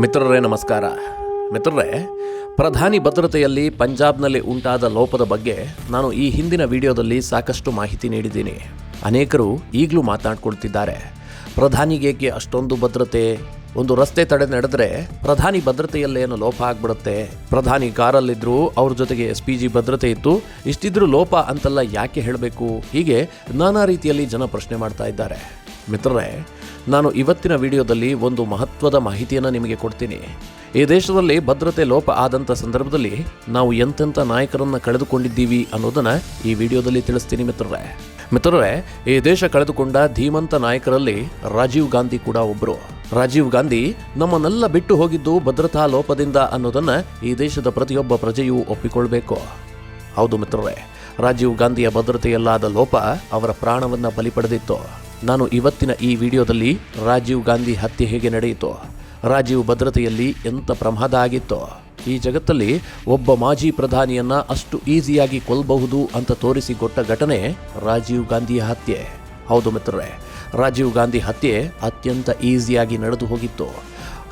ಮಿತ್ರರೇ ನಮಸ್ಕಾರ. ಮಿತ್ರರೇ, ಪ್ರಧಾನಿ ಭದ್ರತೆಯಲ್ಲಿ ಪಂಜಾಬ್ನಲ್ಲಿ ಉಂಟಾದ ಲೋಪದ ಬಗ್ಗೆ ನಾನು ಈ ಹಿಂದಿನ ವಿಡಿಯೋದಲ್ಲಿ ಸಾಕಷ್ಟು ಮಾಹಿತಿ ನೀಡಿದ್ದೀನಿ. ಅನೇಕರು ಈಗಲೂ ಮಾತನಾಡ್ಕೊಳ್ತಿದ್ದಾರೆ, ಪ್ರಧಾನಿಗೆ ಅಷ್ಟೊಂದು ಭದ್ರತೆ, ಒಂದು ರಸ್ತೆ ತಡೆ ನಡೆದ್ರೆ ಪ್ರಧಾನಿ ಭದ್ರತೆಯಲ್ಲೇನು ಲೋಪ ಆಗ್ಬಿಡುತ್ತೆ, ಪ್ರಧಾನಿ ಕಾರಲ್ಲಿದ್ದರೂ ಅವ್ರ ಜೊತೆಗೆ SPG ಭದ್ರತೆ ಇತ್ತು, ಇಷ್ಟಿದ್ರೂ ಲೋಪ ಅಂತೆಲ್ಲ ಯಾಕೆ ಹೇಳಬೇಕು, ಹೀಗೆ ನಾನಾ ರೀತಿಯಲ್ಲಿ ಜನ ಪ್ರಶ್ನೆ ಮಾಡ್ತಾ ಇದ್ದಾರೆ. ಮಿತ್ರರೇ, ನಾನು ಇವತ್ತಿನ ವಿಡಿಯೋದಲ್ಲಿ ಒಂದು ಮಹತ್ವದ ಮಾಹಿತಿಯನ್ನು ನಿಮಗೆ ಕೊಡ್ತೀನಿ. ಈ ದೇಶದಲ್ಲಿ ಭದ್ರತೆ ಲೋಪ ಆದಂಥ ಸಂದರ್ಭದಲ್ಲಿ ನಾವು ಎಂತೆಂಥ ನಾಯಕರನ್ನು ಕಳೆದುಕೊಂಡಿದ್ದೀವಿ ಅನ್ನೋದನ್ನು ಈ ವಿಡಿಯೋದಲ್ಲಿ ತಿಳಿಸ್ತೀನಿ. ಮಿತ್ರರೇ, ಈ ದೇಶ ಕಳೆದುಕೊಂಡ ಧೀಮಂತ ನಾಯಕರಲ್ಲಿ ರಾಜೀವ್ ಗಾಂಧಿ ಕೂಡ ಒಬ್ಬರು. ರಾಜೀವ್ ಗಾಂಧಿ ನಮ್ಮನ್ನೆಲ್ಲ ಬಿಟ್ಟು ಹೋಗಿದ್ದು ಭದ್ರತಾ ಲೋಪದಿಂದ ಅನ್ನೋದನ್ನು ಈ ದೇಶದ ಪ್ರತಿಯೊಬ್ಬ ಪ್ರಜೆಯೂ ಒಪ್ಪಿಕೊಳ್ಬೇಕು. ಹೌದು ಮಿತ್ರರೇ, ರಾಜೀವ್ ಗಾಂಧಿಯ ಭದ್ರತೆಯಲ್ಲಾದ ಲೋಪ ಅವರ ಪ್ರಾಣವನ್ನು ಬಲಿ ಪಡೆದಿತ್ತು. ನಾನು ಇವತ್ತಿನ ಈ ವಿಡಿಯೋದಲ್ಲಿ ರಾಜೀವ್ ಗಾಂಧಿ ಹತ್ಯೆ ಹೇಗೆ ನಡೆಯಿತು, ರಾಜೀವ್ ಭದ್ರತೆಯಲ್ಲಿ ಎಂಥ ಪ್ರಮಾದ ಆಗಿತ್ತು, ಈ ಜಗತ್ತಲ್ಲಿ ಒಬ್ಬ ಮಾಜಿ ಪ್ರಧಾನಿಯನ್ನ ಅಷ್ಟು ಈಸಿಯಾಗಿ ಕೊಲ್ಲಬಹುದು ಅಂತ ತೋರಿಸಿಕೊಟ್ಟ ಘಟನೆ ರಾಜೀವ್ ಗಾಂಧಿಯ ಹತ್ಯೆ. ಹೌದು ಮಿತ್ರರೇ, ರಾಜೀವ್ ಗಾಂಧಿ ಹತ್ಯೆ ಅತ್ಯಂತ ಈಸಿಯಾಗಿ ನಡೆದು ಹೋಗಿತ್ತು.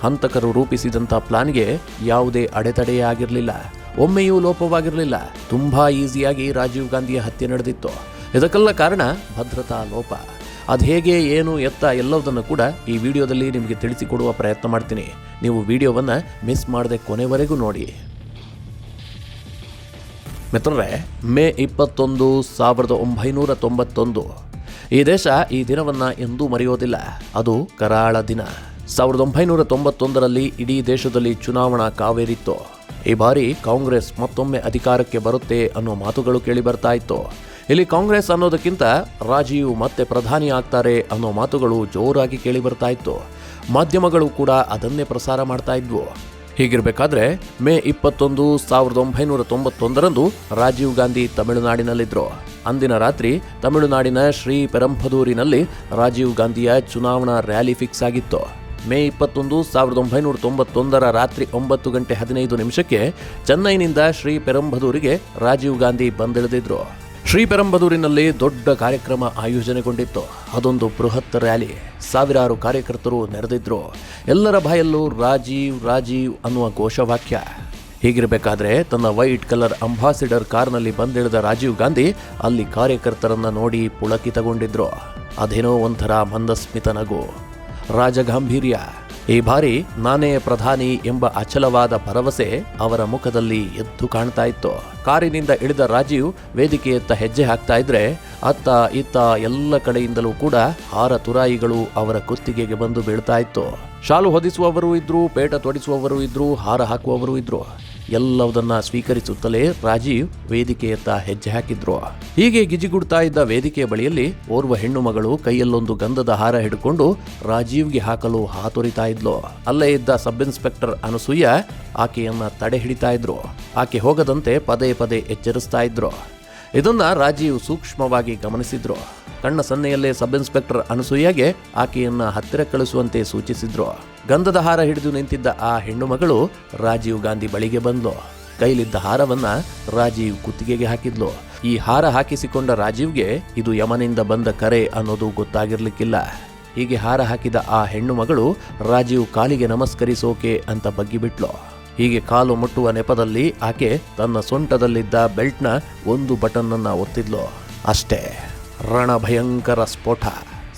ಹಂತಕರು ರೂಪಿಸಿದಂಥ ಪ್ಲಾನ್ಗೆ ಯಾವುದೇ ಅಡೆತಡೆಯೇ ಆಗಿರಲಿಲ್ಲ, ಒಮ್ಮೆಯೂ ಲೋಪವಾಗಿರಲಿಲ್ಲ. ತುಂಬಾ ಈಸಿಯಾಗಿ ರಾಜೀವ್ ಗಾಂಧಿಯ ಹತ್ಯೆ ನಡೆದಿತ್ತು. ಇದಕ್ಕೆಲ್ಲ ಕಾರಣ ಭದ್ರತಾ ಲೋಪ. ಅದು ಹೇಗೆ, ಏನು, ಎತ್ತ ಎಲ್ಲದನ್ನು ಕೂಡ ಈ ವಿಡಿಯೋದಲ್ಲಿ ನಿಮಗೆ ತಿಳಿಸಿಕೊಡುವ ಪ್ರಯತ್ನ ಮಾಡ್ತೀನಿ. ನೀವು ವಿಡಿಯೋವನ್ನು ಮಿಸ್ ಮಾಡದೆ ಕೊನೆವರೆಗೂ ನೋಡಿ. ಮಿತ್ರರೇ, ಮೇ 21, 1991 ಈ ದೇಶ ಈ ದಿನವನ್ನು ಎಂದೂ ಮರೆಯೋದಿಲ್ಲ. ಅದು ಕರಾಳ ದಿನ. 1991ರಲ್ಲಿ ಇಡೀ ದೇಶದಲ್ಲಿ ಚುನಾವಣಾ ಕಾವೇರಿತ್ತು. ಈ ಬಾರಿ ಕಾಂಗ್ರೆಸ್ ಮತ್ತೊಮ್ಮೆ ಅಧಿಕಾರಕ್ಕೆ ಬರುತ್ತೆ ಅನ್ನೋ ಮಾತುಗಳು ಕೇಳಿ ಬರ್ತಾ ಇತ್ತು. ಇಲ್ಲಿ ಕಾಂಗ್ರೆಸ್ ಅನ್ನೋದಕ್ಕಿಂತ ರಾಜೀವ್ ಮತ್ತೆ ಪ್ರಧಾನಿ ಆಗ್ತಾರೆ ಅನ್ನೋ ಮಾತುಗಳು ಜೋರಾಗಿ ಕೇಳಿ ಬರ್ತಾ ಇತ್ತು. ಮಾಧ್ಯಮಗಳು ಕೂಡ ಅದನ್ನೇ ಪ್ರಸಾರ ಮಾಡ್ತಾ ಇದ್ವು. ಹೀಗಿರಬೇಕಾದ್ರೆ ಮೇ 21, 1991ರಂದು ರಾಜೀವ್ ಗಾಂಧಿ ತಮಿಳುನಾಡಿನಲ್ಲಿದ್ದರು. ಅಂದಿನ ರಾತ್ರಿ ತಮಿಳುನಾಡಿನ ಶ್ರೀ ಪೆರಂಬದೂರಿನಲ್ಲಿ ರಾಜೀವ್ ಗಾಂಧಿಯ ಚುನಾವಣಾ ರ್ಯಾಲಿ ಫಿಕ್ಸ್ ಆಗಿತ್ತು. ಮೇ 21, 1991ರ ರಾತ್ರಿ 9:15 ಚೆನ್ನೈನಿಂದ ಶ್ರೀ ಪೆರಂಬದೂರಿಗೆ ರಾಜೀವ್ ಗಾಂಧಿ ಬಂದಿಳಿದಿದ್ರು. ಶ್ರೀ ಪೆರಂಬದೂರಿನಲ್ಲಿ ದೊಡ್ಡ ಕಾರ್ಯಕ್ರಮ ಆಯೋಜನೆಗೊಂಡಿತ್ತು. ಅದೊಂದು ಬೃಹತ್ ರ್ಯಾಲಿ. ಸಾವಿರಾರು ಕಾರ್ಯಕರ್ತರು ನೆರೆದಿದ್ರು. ಎಲ್ಲರ ಬಾಯಲ್ಲೂ ರಾಜೀವ್ ರಾಜೀವ್ ಅನ್ನುವ ಘೋಷವಾಕ್ಯ. ಹೀಗಿರಬೇಕಾದ್ರೆ ತನ್ನ ವೈಟ್ ಕಲರ್ ಅಂಬಾಸಿಡರ್ ಕಾರ್ನಲ್ಲಿ ಬಂದಿಳಿದ ರಾಜೀವ್ ಗಾಂಧಿ ಅಲ್ಲಿ ಕಾರ್ಯಕರ್ತರನ್ನ ನೋಡಿ ಪುಳಕಿತಗೊಂಡಿದ್ರು. ಅದೇನೋ ಒಂಥರ ಮಂದಸ್ಮಿತ ನಗು, ರಾಜಗಾಂಭೀರ್ಯ. ಈ ಬಾರಿ ನಾನೇ ಪ್ರಧಾನಿ ಎಂಬ ಅಚಲವಾದ ಭರವಸೆ ಅವರ ಮುಖದಲ್ಲಿ ಎದ್ದು ಕಾಣ್ತಾ ಇತ್ತು. ಕಾರಿನಿಂದ ಇಳಿದ ರಾಜೀವ್ ವೇದಿಕೆಯತ್ತ ಹೆಜ್ಜೆ ಹಾಕ್ತಾ ಇದ್ರೆ ಅತ್ತ ಇತ್ತ ಎಲ್ಲ ಕಡೆಯಿಂದಲೂ ಕೂಡ ಹಾರ ತುರಾಯಿಗಳು ಅವರ ಕುತ್ತಿಗೆಗೆ ಬಂದು ಬೀಳ್ತಾ ಇತ್ತು. ಶಾಲು ಹೊದಿಸುವವರು ಇದ್ರು, ಪೇಟ ತೊಡಿಸುವವರು ಇದ್ರು, ಹಾರ ಹಾಕುವವರು ಇದ್ರು. ಎಲ್ಲವನ್ನ ಸ್ವೀಕರಿಸುತ್ತಲೇ ರಾಜೀವ್ ವೇದಿಕೆಯತ್ತ ಹೆಜ್ಜೆ ಹಾಕಿದ್ರು. ಹೀಗೆ ಗಿಜಿಗುಡ್ತಾ ಇದ್ದ ವೇದಿಕೆಯ ಬಳಿಯಲ್ಲಿ ಓರ್ವ ಹೆಣ್ಣು ಮಗಳು ಕೈಯಲ್ಲೊಂದು ಗಂಧದ ಹಾರ ಹಿಡ್ಕೊಂಡು ರಾಜೀವ್ಗೆ ಹಾಕಲು ಹಾತೊರಿತಾ ಇದ್ಲು. ಅಲ್ಲೇ ಇದ್ದ ಸಬ್ ಇನ್ಸ್ಪೆಕ್ಟರ್ ಅನಸೂಯ ಆಕೆಯನ್ನ ತಡೆ ಹಿಡಿತಾ ಇದ್ರು. ಆಕೆ ಹೋಗದಂತೆ ಪದೇ ಪದೇ ಎಚ್ಚರಿಸ್ತಾ ಇದ್ರು. ಇದನ್ನ ರಾಜೀವ್ ಸೂಕ್ಷ್ಮವಾಗಿ ಗಮನಿಸಿದ್ರು. ಕಣ್ಣ ಸನ್ನೆಯಲ್ಲೇ ಸಬ್ ಇನ್ಸ್ಪೆಕ್ಟರ್ ಅನಸೂಯಗೆ ಆಕೆಯನ್ನ ಹತ್ತಿರ ಕಳಿಸುವಂತೆ ಸೂಚಿಸಿದ್ರು. ಗಂಧದ ಹಾರ ಹಿಡಿದು ನಿಂತಿದ್ದ ಆ ಹೆಣ್ಣು ಮಗಳು ರಾಜೀವ್ ಗಾಂಧಿ ಬಳಿಗೆ ಬಂದ್ಲು. ಕೈಲಿದ್ದ ಹಾರವನ್ನ ರಾಜೀವ್ ಕುತ್ತಿಗೆಗೆ ಹಾಕಿದ್ಲು. ಈ ಹಾರ ಹಾಕಿಸಿಕೊಂಡ ರಾಜೀವ್ಗೆ ಇದು ಯಮನಿಂದ ಬಂದ ಕರೆ ಅನ್ನೋದು ಗೊತ್ತಾಗಿರ್ಲಿಕ್ಕಿಲ್ಲ. ಹೀಗೆ ಹಾರ ಹಾಕಿದ ಆ ಹೆಣ್ಣು ಮಗಳು ರಾಜೀವ್ ಕಾಲಿಗೆ ನಮಸ್ಕರಿಸೋಕೆ ಅಂತ ಬಗ್ಗಿಬಿಟ್ಲು. ಹೀಗೆ ಕಾಲು ಮುಟ್ಟುವ ನೆಪದಲ್ಲಿ ಆಕೆ ತನ್ನ ಸೊಂಟದಲ್ಲಿದ್ದ ಬೆಲ್ಟ್ನ ಒಂದು ಬಟನ್ ಅನ್ನ ಒತ್ತಿದ್ಲು. ಅಷ್ಟೇ, ರಣಭಯಂಕರ ಸ್ಫೋಟ.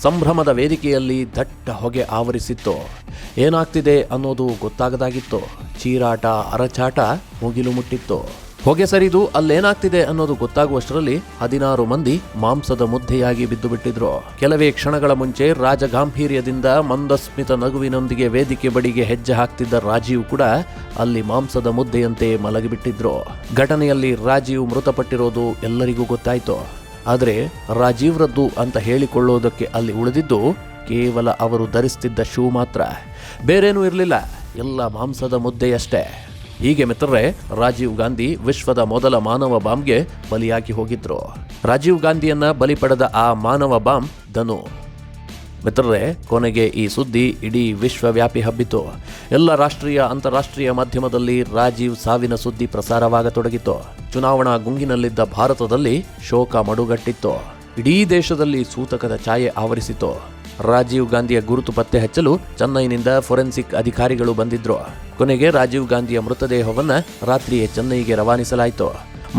ಸಂಭ್ರಮದ ವೇದಿಕೆಯಲ್ಲಿ ದಟ್ಟ ಹೊಗೆ ಆವರಿಸಿತ್ತು. ಏನಾಗ್ತಿದೆ ಅನ್ನೋದು ಗೊತ್ತಾಗದಾಗಿತ್ತು. ಚೀರಾಟ, ಅರಚಾಟ ಮುಗಿಲು ಮುಟ್ಟಿತ್ತು. ಹೊಗೆ ಸರಿದು ಅಲ್ಲೇನಾಗ್ತಿದೆ ಅನ್ನೋದು ಗೊತ್ತಾಗುವಷ್ಟರಲ್ಲಿ 16 ಮಂದಿ ಮಾಂಸದ ಮುದ್ದೆಯಾಗಿ ಬಿದ್ದು ಬಿಟ್ಟಿದ್ರು. ಕೆಲವೇ ಕ್ಷಣಗಳ ಮುಂಚೆ ರಾಜಗಾಂಭೀರ್ಯದಿಂದ ಮಂದಸ್ಮಿತ ನಗುವಿನೊಂದಿಗೆ ವೇದಿಕೆ ಬಳಿಗೆ ಹೆಜ್ಜೆ ಹಾಕ್ತಿದ್ದ ರಾಜೀವ್ ಕೂಡ ಅಲ್ಲಿ ಮಾಂಸದ ಮುದ್ದೆಯಂತೆ ಮಲಗಿಬಿಟ್ಟಿದ್ರು. ಘಟನೆಯಲ್ಲಿ ರಾಜೀವ್ ಮೃತಪಟ್ಟಿರೋದು ಎಲ್ಲರಿಗೂ ಗೊತ್ತಾಯ್ತು. ಆದರೆ ರಾಜೀವ್ರದ್ದು ಅಂತ ಹೇಳಿಕೊಳ್ಳೋದಕ್ಕೆ ಅಲ್ಲಿ ಉಳಿದಿದ್ದು ಕೇವಲ ಅವರು ಧರಿಸ್ತಿದ್ದ ಶೂ ಮಾತ್ರ. ಬೇರೇನೂ ಇರಲಿಲ್ಲ, ಎಲ್ಲ ಮಾಂಸದ ಮುದ್ದೆಯಷ್ಟೇ. ಹೀಗೆ ಮಿತ್ರರೇ, ರಾಜೀವ್ ಗಾಂಧಿ ವಿಶ್ವದ ಮೊದಲ ಮಾನವ ಬಾಂಬ್ಗೆ ಬಲಿಯಾಗಿ ಹೋಗಿದ್ರು. ರಾಜೀವ್ ಗಾಂಧಿಯನ್ನ ಬಲಿ ಪಡೆದ ಆ ಮಾನವ ಬಾಂಬ್ ಧನು. ಮಿತ್ರರೇ, ಕೊನೆಗೆ ಈ ಸುದ್ದಿ ಇಡೀ ವಿಶ್ವವ್ಯಾಪಿ ಹಬ್ಬಿತು. ಎಲ್ಲ ರಾಷ್ಟ್ರೀಯ ಅಂತಾರಾಷ್ಟ್ರೀಯ ಮಾಧ್ಯಮದಲ್ಲಿ ರಾಜೀವ್ ಸಾವಿನ ಸುದ್ದಿ ಪ್ರಸಾರವಾಗತೊಡಗಿತು. ಚುನಾವಣಾ ಗುಂಗಿನಲ್ಲಿದ್ದ ಭಾರತದಲ್ಲಿ ಶೋಕ ಮಡುಗಟ್ಟಿತ್ತು. ಇಡೀ ದೇಶದಲ್ಲಿ ಸೂತಕದ ಛಾಯೆ ಆವರಿಸಿತು. ರಾಜೀವ್ ಗಾಂಧಿಯ ಗುರುತು ಪತ್ತೆ ಹಚ್ಚಲು ಚೆನ್ನೈನಿಂದ ಫೋರೆನ್ಸಿಕ್ ಅಧಿಕಾರಿಗಳು ಬಂದಿದ್ರು. ಕೊನೆಗೆ ರಾಜೀವ್ ಗಾಂಧಿಯ ಮೃತದೇಹವನ್ನ ರಾತ್ರಿಯೇ ಚೆನ್ನೈಗೆ ರವಾನಿಸಲಾಯಿತು.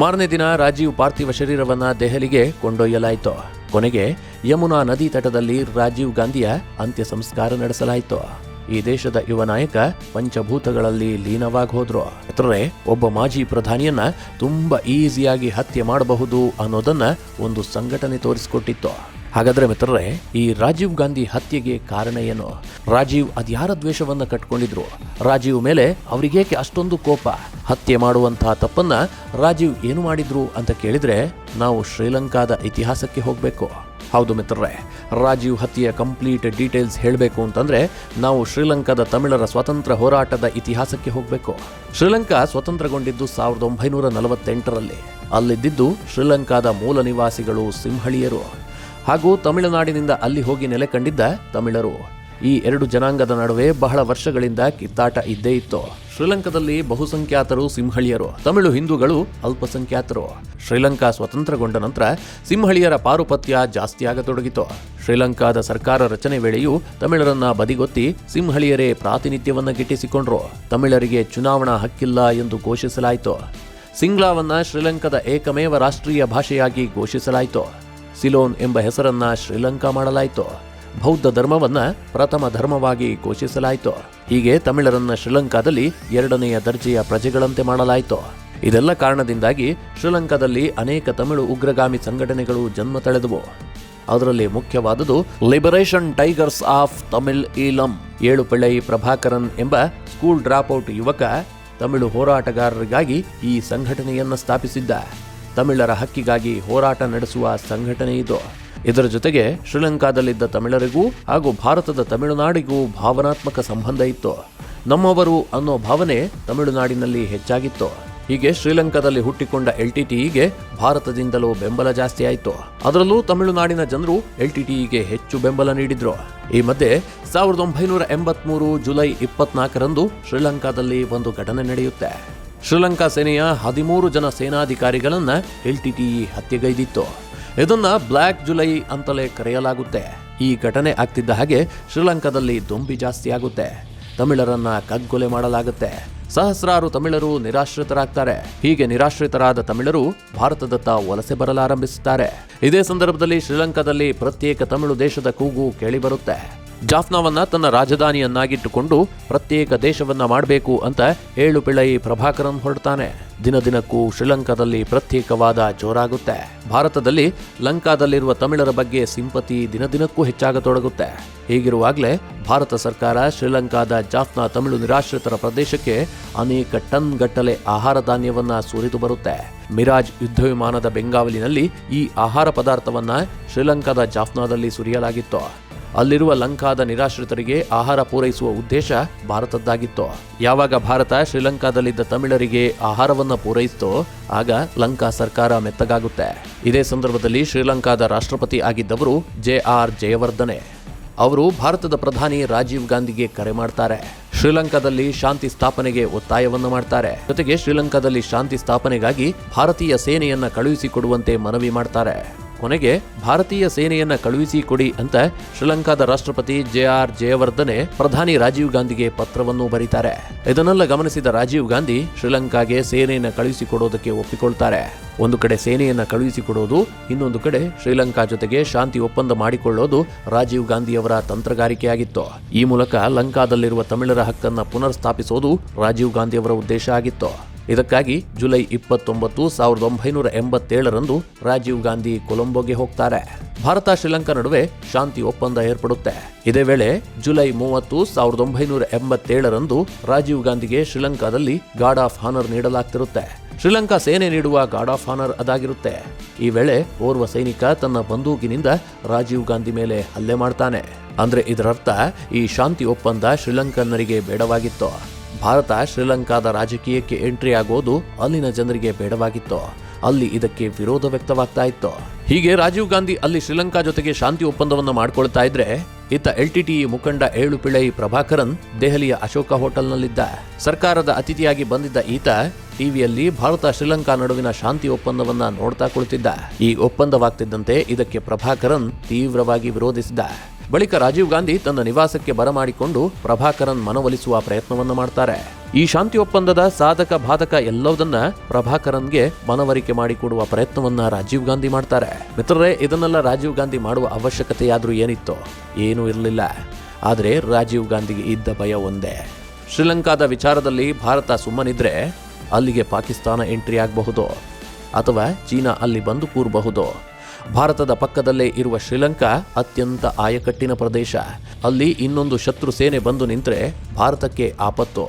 ಮಾರನೇ ದಿನ ರಾಜೀವ್ ಪಾರ್ಥಿವ ಶರೀರವನ್ನ ದೆಹಲಿಗೆ ಕೊಂಡೊಯ್ಯಲಾಯಿತು. ಕೊನೆಗೆ ಯಮುನಾ ನದಿ ತಟದಲ್ಲಿ ರಾಜೀವ್ ಗಾಂಧಿಯ ಅಂತ್ಯ ಸಂಸ್ಕಾರ ನಡೆಸಲಾಯಿತು. ಈ ದೇಶದ ಯುವ ನಾಯಕ ಪಂಚಭೂತಗಳಲ್ಲಿ ಲೀನವಾಗಿ ಹೋದ್ರು. ಅಂದ್ರೆ ಒಬ್ಬ ಮಾಜಿ ಪ್ರಧಾನಿಯನ್ನ ತುಂಬಾ ಈಸಿಯಾಗಿ ಹತ್ಯೆ ಮಾಡಬಹುದು ಅನ್ನೋದನ್ನ ಒಂದು ಸಂಘಟನೆ ತೋರಿಸಿಕೊಟ್ಟಿತ್ತು. ಹಾಗಾದ್ರೆ ಮಿತ್ರರೇ, ಈ ರಾಜೀವ್ ಗಾಂಧಿ ಹತ್ಯೆಗೆ ಕಾರಣ ಏನು? ರಾಜೀವ್ ಅದ್ಯಾರ ದ್ವೇಷವನ್ನ ಕಟ್ಕೊಂಡಿದ್ರು? ರಾಜೀವ್ ಮೇಲೆ ಅವರಿಗೇಕೆ ಅಷ್ಟೊಂದು ಕೋಪ? ಹತ್ಯೆ ಮಾಡುವಂತಹ ತಪ್ಪನ್ನ ರಾಜೀವ್ ಏನು ಮಾಡಿದ್ರು ಅಂತ ಕೇಳಿದ್ರೆ ನಾವು ಶ್ರೀಲಂಕಾದ ಇತಿಹಾಸಕ್ಕೆ ಹೋಗ್ಬೇಕು. ಹೌದು ಮಿತ್ರರೇ, ರಾಜೀವ್ ಹತ್ಯೆಯ ಕಂಪ್ಲೀಟ್ ಡೀಟೇಲ್ಸ್ ಹೇಳಬೇಕು ಅಂತಂದ್ರೆ ನಾವು ಶ್ರೀಲಂಕಾದ ತಮಿಳರ ಸ್ವಾತಂತ್ರ್ಯ ಹೋರಾಟದ ಇತಿಹಾಸಕ್ಕೆ ಹೋಗಬೇಕು. ಶ್ರೀಲಂಕಾ ಸ್ವತಂತ್ರಗೊಂಡಿದ್ದು 1948ರಲ್ಲಿ. ಅಲ್ಲಿದ್ದು ಶ್ರೀಲಂಕಾದ ಮೂಲ ನಿವಾಸಿಗಳು ಸಿಂಹಳಿಯರು ಹಾಗೂ ತಮಿಳುನಾಡಿನಿಂದ ಅಲ್ಲಿ ಹೋಗಿ ನೆಲೆ ಕಂಡಿದ್ದ ತಮಿಳರು. ಈ ಎರಡು ಜನಾಂಗದ ನಡುವೆ ಬಹಳ ವರ್ಷಗಳಿಂದ ಕಿತ್ತಾಟ ಇದ್ದೇ ಇತ್ತು. ಶ್ರೀಲಂಕಾದಲ್ಲಿ ಬಹುಸಂಖ್ಯಾತರು ಸಿಂಹಳಿಯರು, ತಮಿಳು ಹಿಂದೂಗಳು ಅಲ್ಪಸಂಖ್ಯಾತರು. ಶ್ರೀಲಂಕಾ ಸ್ವತಂತ್ರಗೊಂಡ ನಂತರ ಸಿಂಹಳಿಯರ ಪಾರುಪತ್ಯ ಜಾಸ್ತಿಯಾಗತೊಡಗಿತು. ಶ್ರೀಲಂಕಾದ ಸರ್ಕಾರ ರಚನೆ ವೇಳೆಯೂ ತಮಿಳರನ್ನ ಬದಿಗೊತ್ತಿ ಸಿಂಹಳಿಯರೇ ಪ್ರಾತಿನಿಧ್ಯವನ್ನ ಗಿಟ್ಟಿಸಿಕೊಂಡ್ರು. ತಮಿಳರಿಗೆ ಚುನಾವಣಾ ಹಕ್ಕಿಲ್ಲ ಎಂದು ಘೋಷಿಸಲಾಯಿತು. ಸಿಂಗ್ಲಾವನ್ನ ಶ್ರೀಲಂಕಾದ ಏಕಮೇವ ರಾಷ್ಟ್ರೀಯ ಭಾಷೆಯಾಗಿ ಘೋಷಿಸಲಾಯಿತು. ಸಿಲೋನ್ ಎಂಬ ಹೆಸರನ್ನ ಶ್ರೀಲಂಕಾ ಮಾಡಲಾಯಿತು. ಬೌದ್ಧ ಧರ್ಮವನ್ನ ಪ್ರಥಮ ಧರ್ಮವಾಗಿ ಘೋಷಿಸಲಾಯಿತು. ಹೀಗೆ ತಮಿಳರನ್ನ ಶ್ರೀಲಂಕಾದಲ್ಲಿ ಎರಡನೆಯ ದರ್ಜೆಯ ಪ್ರಜೆಗಳಂತೆ ಮಾಡಲಾಯಿತು. ಇದೆಲ್ಲ ಕಾರಣದಿಂದಾಗಿ ಶ್ರೀಲಂಕಾದಲ್ಲಿ ಅನೇಕ ತಮಿಳು ಉಗ್ರಗಾಮಿ ಸಂಘಟನೆಗಳು ಜನ್ಮ ತಳೆದವು. ಅದರಲ್ಲಿ ಮುಖ್ಯವಾದುದು liberation tigers of Tamil Eelam. Velupillai Prabhakaran ಎಂಬ ಸ್ಕೂಲ್ ಡ್ರಾಪ್ಔಟ್ ಯುವಕ ತಮಿಳು ಹೋರಾಟಗಾರರಿಗಾಗಿ ಈ ಸಂಘಟನೆಯನ್ನು ಸ್ಥಾಪಿಸಿದ್ದ. ತಮಿಳರ ಹಕ್ಕಿಗಾಗಿ ಹೋರಾಟ ನಡೆಸುವ ಸಂಘಟನೆ ಇದು. ಇದರ ಜೊತೆಗೆ ಶ್ರೀಲಂಕಾದಲ್ಲಿದ್ದ ತಮಿಳರಿಗೂ ಹಾಗೂ ಭಾರತದ ತಮಿಳುನಾಡಿಗೂ ಭಾವನಾತ್ಮಕ ಸಂಬಂಧ ಇತ್ತು. ನಮ್ಮವರು ಅನ್ನೋ ಭಾವನೆ ತಮಿಳುನಾಡಿನಲ್ಲಿ ಹೆಚ್ಚಾಗಿತ್ತು. ಹೀಗೆ ಶ್ರೀಲಂಕಾದಲ್ಲಿ ಹುಟ್ಟಿಕೊಂಡ LTTEಗೆ ಭಾರತದಿಂದಲೂ ಬೆಂಬಲ ಜಾಸ್ತಿ ಆಯಿತು. ಅದರಲ್ಲೂ ತಮಿಳುನಾಡಿನ ಜನರು LTTEಗೆ ಹೆಚ್ಚು ಬೆಂಬಲ ನೀಡಿದ್ರು. ಈ ಮಧ್ಯೆ 1983 ಜುಲೈ 24ರಂದು ಶ್ರೀಲಂಕಾದಲ್ಲಿ ಒಂದು ಘಟನೆ ನಡೆಯುತ್ತೆ. ಶ್ರೀಲಂಕಾ ಸೇನೆಯ 13 ಜನ ಸೇನಾಧಿಕಾರಿಗಳನ್ನ LTTE ಹತ್ಯೆಗೈದಿತ್ತು. ಇದನ್ನ ಬ್ಲ್ಯಾಕ್ ಜುಲೈ ಅಂತಲೇ ಕರೆಯಲಾಗುತ್ತೆ. ಈ ಘಟನೆ ಆಗ್ತಿದ್ದ ಹಾಗೆ ಶ್ರೀಲಂಕಾದಲ್ಲಿ ದೊಂಬಿ ಜಾಸ್ತಿ ಆಗುತ್ತೆ. ತಮಿಳರನ್ನ ಕಗ್ಗೊಲೆ ಮಾಡಲಾಗುತ್ತೆ. ಸಹಸ್ರಾರು ತಮಿಳರು ನಿರಾಶ್ರಿತರಾಗ್ತಾರೆ. ಹೀಗೆ ನಿರಾಶ್ರಿತರಾದ ತಮಿಳರು ಭಾರತದತ್ತ ವಲಸೆ ಬರಲಾರಂಭಿಸುತ್ತಾರೆ. ಇದೇ ಸಂದರ್ಭದಲ್ಲಿ ಶ್ರೀಲಂಕಾದಲ್ಲಿ ಪ್ರತ್ಯೇಕ ತಮಿಳು ದೇಶದ ಕೂಗು ಕೇಳಿಬರುತ್ತೆ. ಜಾಫ್ನಾವನ್ನ ತನ್ನ ರಾಜಧಾನಿಯನ್ನಾಗಿಟ್ಟುಕೊಂಡು ಪ್ರತ್ಯೇಕ ದೇಶವನ್ನ ಮಾಡಬೇಕು ಅಂತ ಏಳುಪಿಳ್ಳೈ ಪ್ರಭಾಕರನ್ ಹೊರಡ್ತಾನೆ. ದಿನದಿನಕ್ಕೂ ಶ್ರೀಲಂಕಾದಲ್ಲಿ ಪ್ರತ್ಯೇಕವಾದ ಜೋರಾಗುತ್ತೆ. ಭಾರತದಲ್ಲಿ ಲಂಕಾದಲ್ಲಿರುವ ತಮಿಳರ ಬಗ್ಗೆ ಸಿಂಪತಿ ದಿನದಿನಕ್ಕೂ ಹೆಚ್ಚಾಗತೊಡಗುತ್ತೆ. ಹೀಗಿರುವಾಗಲೇ ಭಾರತ ಸರ್ಕಾರ ಶ್ರೀಲಂಕಾದ ಜಾಫ್ನಾ ತಮಿಳು ನಿರಾಶ್ರಿತರ ಪ್ರದೇಶಕ್ಕೆ ಅನೇಕ ಟನ್ ಗಟ್ಟಲೆ ಆಹಾರ ಧಾನ್ಯವನ್ನ ಸುರಿದು ಬರುತ್ತೆ. ಮಿರಾಜ್ ಯುದ್ಧ ವಿಮಾನದ ಬೆಂಗಾವಲಿನಲ್ಲಿ ಈ ಆಹಾರ ಪದಾರ್ಥವನ್ನ ಶ್ರೀಲಂಕಾದ ಜಾಫ್ನಾದಲ್ಲಿ ಸುರಿಯಲಾಗಿತ್ತು. ಅಲ್ಲಿರುವ ಲಂಕಾದ ನಿರಾಶ್ರಿತರಿಗೆ ಆಹಾರ ಪೂರೈಸುವ ಉದ್ದೇಶ ಭಾರತದ್ದಾಗಿತ್ತು. ಯಾವಾಗ ಭಾರತ ಶ್ರೀಲಂಕಾದಲ್ಲಿದ್ದ ತಮಿಳರಿಗೆ ಆಹಾರವನ್ನು ಪೂರೈಸಿತೋ ಆಗ ಲಂಕಾ ಸರ್ಕಾರ ಮೆತ್ತಗಾಗುತ್ತೆ. ಇದೇ ಸಂದರ್ಭದಲ್ಲಿ ಶ್ರೀಲಂಕಾದ ರಾಷ್ಟ್ರಪತಿ ಆಗಿದ್ದವರು JR ಜಯವರ್ಧನೆ. ಅವರು ಭಾರತದ ಪ್ರಧಾನಿ ರಾಜೀವ್ ಗಾಂಧಿಗೆ ಕರೆ ಮಾಡ್ತಾರೆ. ಶ್ರೀಲಂಕಾದಲ್ಲಿ ಶಾಂತಿ ಸ್ಥಾಪನೆಗೆ ಒತ್ತಾಯವನ್ನು ಮಾಡ್ತಾರೆ. ಜೊತೆಗೆ ಶ್ರೀಲಂಕಾದಲ್ಲಿ ಶಾಂತಿ ಸ್ಥಾಪನೆಗಾಗಿ ಭಾರತೀಯ ಸೇನೆಯನ್ನ ಕಳುಹಿಸಿಕೊಡುವಂತೆ ಮನವಿ ಮಾಡ್ತಾರೆ. ಕೊನೆಗೆ ಭಾರತೀಯ ಸೇನೆಯನ್ನ ಕಳುಹಿಸಿಕೊಡಿ ಅಂತ ಶ್ರೀಲಂಕಾದ ರಾಷ್ಟ್ರಪತಿ JR ಜಯವರ್ಧನೆ ಪ್ರಧಾನಿ ರಾಜೀವ್ ಗಾಂಧಿಗೆ ಪತ್ರವನ್ನು ಬರೀತಾರೆ. ಇದನ್ನೆಲ್ಲ ಗಮನಿಸಿದ ರಾಜೀವ್ ಗಾಂಧಿ ಶ್ರೀಲಂಕಾಗೆ ಸೇನೆಯನ್ನ ಕಳುಹಿಸಿಕೊಡೋದಕ್ಕೆ ಒಪ್ಪಿಕೊಳ್ತಾರೆ. ಒಂದು ಕಡೆ ಸೇನೆಯನ್ನ ಕಳುಹಿಸಿಕೊಡೋದು, ಇನ್ನೊಂದು ಕಡೆ ಶ್ರೀಲಂಕಾ ಜೊತೆಗೆ ಶಾಂತಿ ಒಪ್ಪಂದ ಮಾಡಿಕೊಳ್ಳೋದು ರಾಜೀವ್ ಗಾಂಧಿಯವರ ತಂತ್ರಗಾರಿಕೆಯಾಗಿತ್ತು. ಈ ಮೂಲಕ ಲಂಕಾದಲ್ಲಿರುವ ತಮಿಳರ ಹಕ್ಕನ್ನ ಪುನರ್ ಸ್ಥಾಪಿಸೋದು ರಾಜೀವ್ ಗಾಂಧಿಯವರ ಉದ್ದೇಶ ಆಗಿತ್ತು. ಇದಕ್ಕಾಗಿ ಜುಲೈ 29, 1987ರಂದು ರಾಜೀವ್ ಗಾಂಧಿ ಕೊಲಂಬೋಗೆ ಹೋಗ್ತಾರೆ. ಭಾರತ ಶ್ರೀಲಂಕಾ ನಡುವೆ ಶಾಂತಿ ಒಪ್ಪಂದ ಏರ್ಪಡುತ್ತೆ. ಇದೇ ವೇಳೆ ಜುಲೈ 30, 1987ರಂದು ರಾಜೀವ್ ಗಾಂಧಿಗೆ ಶ್ರೀಲಂಕಾದಲ್ಲಿ ಗಾರ್ಡ್ ಆಫ್ ಹಾನರ್ ನೀಡಲಾಗ್ತಿರುತ್ತೆ. ಶ್ರೀಲಂಕಾ ಸೇನೆ ನೀಡುವ ಗಾರ್ಡ್ ಆಫ್ ಹಾನರ್ ಅದಾಗಿರುತ್ತೆ. ಈ ವೇಳೆ ಓರ್ವ ಸೈನಿಕ ತನ್ನ ಬಂದೂಕಿನಿಂದ ರಾಜೀವ್ ಗಾಂಧಿ ಮೇಲೆ ಹಲ್ಲೆ ಮಾಡ್ತಾನೆ. ಅಂದ್ರೆ ಇದರರ್ಥ ಈ ಶಾಂತಿ ಒಪ್ಪಂದ ಶ್ರೀಲಂಕನ್ನರಿಗೆ ಬೇಡವಾಗಿತ್ತು. ಭಾರತ ಶ್ರೀಲಂಕಾದ ರಾಜಕೀಯಕ್ಕೆ ಎಂಟ್ರಿ ಆಗೋದು ಅಲ್ಲಿನ ಜನರಿಗೆ ಬೇಡವಾಗಿತ್ತು. ಅಲ್ಲಿ ಇದಕ್ಕೆ ವಿರೋಧ ವ್ಯಕ್ತವಾಗ್ತಾ ಇತ್ತು. ಹೀಗೆ ರಾಜೀವ್ ಗಾಂಧಿ ಅಲ್ಲಿ ಶ್ರೀಲಂಕಾ ಜೊತೆಗೆ ಶಾಂತಿ ಒಪ್ಪಂದವನ್ನು ಮಾಡ್ಕೊಳ್ತಾ ಇದ್ರೆ ಇತ್ತ LTTE ಮುಖಂಡ ಏಳುಪಿಳ್ಳೈ ಪ್ರಭಾಕರನ್ ದೆಹಲಿಯ ಅಶೋಕ ಹೋಟೆಲ್ನಲ್ಲಿದ್ದ. ಸರ್ಕಾರದ ಅತಿಥಿಯಾಗಿ ಬಂದಿದ್ದ ಈತ ಟಿವಿಯಲ್ಲಿ ಭಾರತ ಶ್ರೀಲಂಕಾ ನಡುವಿನ ಶಾಂತಿ ಒಪ್ಪಂದವನ್ನ ನೋಡ್ತಾ ಕುಳಿತಿದ್ದ. ಈ ಒಪ್ಪಂದವಾಗ್ತಿದ್ದಂತೆ ಇದಕ್ಕೆ ಪ್ರಭಾಕರನ್ ತೀವ್ರವಾಗಿ ವಿರೋಧಿಸಿದ. ಬಳಿಕ ರಾಜೀವ್ ಗಾಂಧಿ ತನ್ನ ನಿವಾಸಕ್ಕೆ ಬರಮಾಡಿಕೊಂಡು ಪ್ರಭಾಕರನ್ ಮನವೊಲಿಸುವ ಪ್ರಯತ್ನವನ್ನು ಮಾಡ್ತಾರೆ. ಈ ಶಾಂತಿ ಒಪ್ಪಂದದ ಸಾಧಕ ಬಾಧಕ ಎಲ್ಲವನ್ನ ಪ್ರಭಾಕರನ್ಗೆ ಮನವರಿಕೆ ಮಾಡಿಕೊಡುವ ಪ್ರಯತ್ನವನ್ನ ರಾಜೀವ್ ಗಾಂಧಿ ಮಾಡ್ತಾರೆ. ಮಿತ್ರರೇ, ಇದನ್ನೆಲ್ಲ ರಾಜೀವ್ ಗಾಂಧಿ ಮಾಡುವ ಅವಶ್ಯಕತೆಯಾದ್ರೂ ಏನಿತ್ತು? ಏನೂ ಇರಲಿಲ್ಲ. ಆದರೆ ರಾಜೀವ್ ಗಾಂಧಿಗೆ ಇದ್ದ ಭಯ ಒಂದೇ. ಶ್ರೀಲಂಕಾದ ವಿಚಾರದಲ್ಲಿ ಭಾರತ ಸುಮ್ಮನಿದ್ರೆ ಅಲ್ಲಿಗೆ ಪಾಕಿಸ್ತಾನ ಎಂಟ್ರಿ ಆಗಬಹುದು ಅಥವಾ ಚೀನಾ ಅಲ್ಲಿ ಬಂದು ಕೂರಬಹುದು. ಭಾರತದ ಪಕ್ಕದಲ್ಲೇ ಇರುವ ಶ್ರೀಲಂಕಾ ಅತ್ಯಂತ ಆಯಕಟ್ಟಿನ ಪ್ರದೇಶ. ಅಲ್ಲಿ ಇನ್ನೊಂದು ಶತ್ರು ಸೇನೆ ಬಂದು ನಿಂತರೆ ಭಾರತಕ್ಕೆ ಆಪತ್ತು.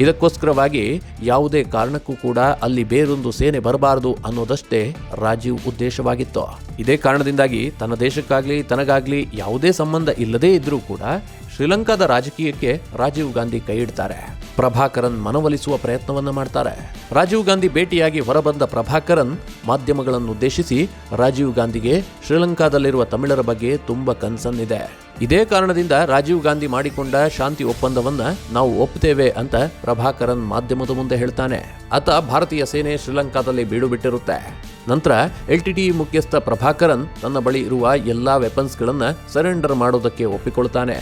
ಇದಕ್ಕೋಸ್ಕರವಾಗಿ ಯಾವುದೇ ಕಾರಣಕ್ಕೂ ಕೂಡ ಅಲ್ಲಿ ಬೇರೊಂದು ಸೇನೆ ಬರಬಾರದು ಅನ್ನೋದಷ್ಟೇ ರಾಜೀವ್ ಉದ್ದೇಶವಾಗಿತ್ತು. ಇದೇ ಕಾರಣದಿಂದಾಗಿ ತನ್ನ ದೇಶಕ್ಕಾಗ್ಲಿ ತನಗಾಗ್ಲಿ ಯಾವುದೇ ಸಂಬಂಧ ಇಲ್ಲದೇ ಇದ್ರೂ ಕೂಡ ಶ್ರೀಲಂಕಾದ ರಾಜಕೀಯಕ್ಕೆ ರಾಜೀವ್ ಗಾಂಧಿ ಕೈ ಇಡ್ತಾರೆ. ಪ್ರಭಾಕರನ್ ಮನವೊಲಿಸುವ ಪ್ರಯತ್ನವನ್ನ ಮಾಡ್ತಾರೆ. ರಾಜೀವ್ ಗಾಂಧಿ ಭೇಟಿಯಾಗಿ ಹೊರಬಂದ ಪ್ರಭಾಕರನ್ ಮಾಧ್ಯಮಗಳನ್ನು ಉದ್ದೇಶಿಸಿ ರಾಜೀವ್ ಗಾಂಧಿಗೆ ಶ್ರೀಲಂಕಾದಲ್ಲಿರುವ ತಮಿಳರ ಬಗ್ಗೆ ತುಂಬಾ ಕನ್ಸನ್ನಿದೆ. ಇದೇ ಕಾರಣದಿಂದ ರಾಜೀವ್ ಗಾಂಧಿ ಮಾಡಿಕೊಂಡ ಶಾಂತಿ ಒಪ್ಪಂದವನ್ನ ನಾವು ಒಪ್ಪುತ್ತೇವೆ ಅಂತ ಪ್ರಭಾಕರನ್ ಮಾಧ್ಯಮದ ಮುಂದೆ ಹೇಳ್ತಾನೆ. ಆತ ಭಾರತೀಯ ಸೇನೆ ಶ್ರೀಲಂಕಾದಲ್ಲಿ ಬೀಡು ಬಿಟ್ಟಿರುತ್ತೆ. ನಂತರ LTTE ಮುಖ್ಯಸ್ಥ ಪ್ರಭಾಕರನ್ ತನ್ನ ಬಳಿ ಇರುವ ಎಲ್ಲಾ ವೆಪನ್ಸ್ಗಳನ್ನ ಸರೆಂಡರ್ ಮಾಡೋದಕ್ಕೆ ಒಪ್ಪಿಕೊಳ್ತಾನೆ.